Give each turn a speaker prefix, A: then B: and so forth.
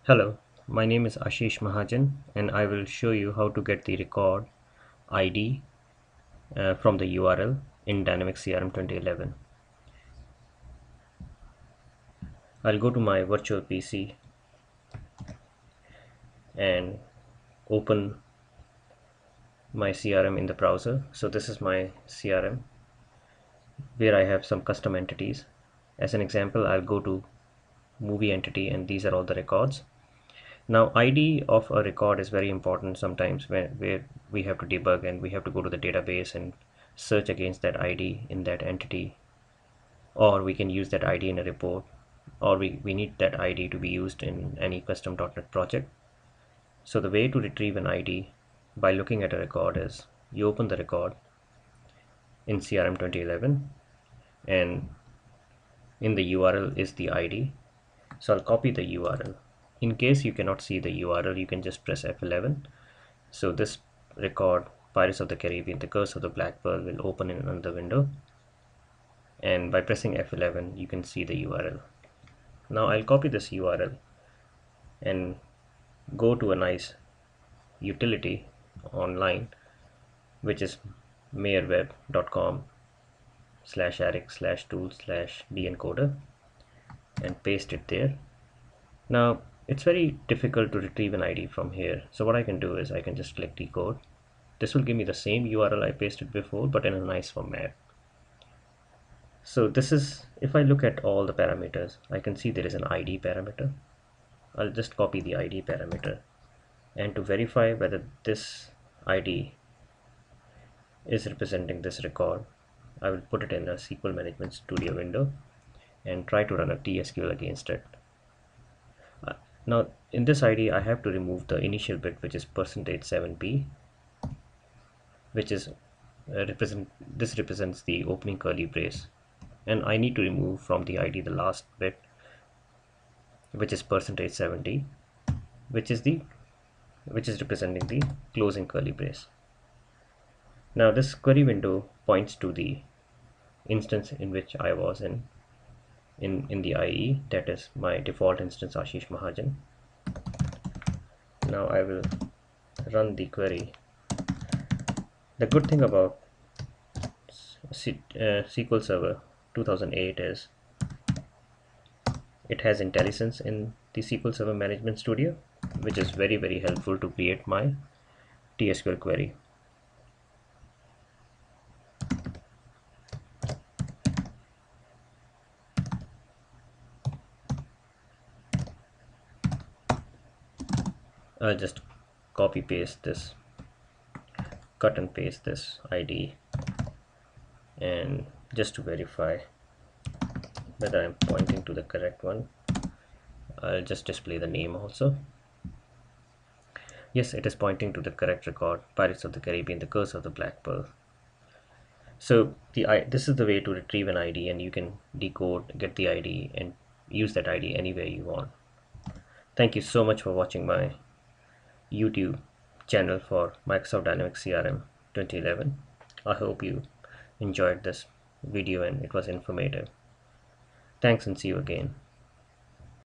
A: Hello, my name is Ashish Mahajan and I will show you how to get the record ID from the URL in Dynamics CRM 2011. I'll go to my virtual PC and open my CRM in the browser. So this is my CRM where I have some custom entities. As an example, I'll go to movie entity and these are all the records. Now ID of a record is very important sometimes where we have to debug and we have to go to the database and search against that ID in that entity, or we can use that ID in a report, or we need that ID to be used in any custom .NET project. So the way to retrieve an ID by looking at a record is you open the record in CRM 2011 and in the URL is the ID. So I'll copy the URL. In case you cannot see the URL, you can just press F11. So this record, Pirates of the Caribbean, the Curse of the Black Pearl, will open in another window. And by pressing F11, you can see the URL. Now I'll copy this URL and go to a nice utility online, which is mayorweb.com/aric/tool/dencoder, and paste it there. Now it's very difficult to retrieve an ID from here. So what I can do is I can just click decode. This will give me the same URL I pasted before, but in a nice format. So this is, if I look at all the parameters, I can see there is an ID parameter. I'll just copy the ID parameter, and to verify whether this ID is representing this record, I will put it in a SQL Management Studio window and try to run a TSQL against it. Now in this ID I have to remove the initial bit, which is %7p, which is this represents the opening curly brace, and I need to remove from the ID the last bit, which is %70, which is representing the closing curly brace. Now this query window points to the instance in which I was in the IE, that is my default instance Ashish Mahajan. Now I will run the query. The good thing about SQL Server 2008 is it has IntelliSense in the SQL Server Management Studio, which is very helpful to create my TSQL query. I'll just copy paste this, cut and paste this ID, and just to verify whether I'm pointing to the correct one, I'll just display the name also. Yes, it is pointing to the correct record, Pirates of the Caribbean, the Curse of the Black Pearl. So this is the way to retrieve an ID, and you can decode, get the ID, and use that ID anywhere you want. Thank you so much for watching my YouTube channel for Microsoft Dynamics CRM 2011. I hope you enjoyed this video and it was informative. Thanks and see you again.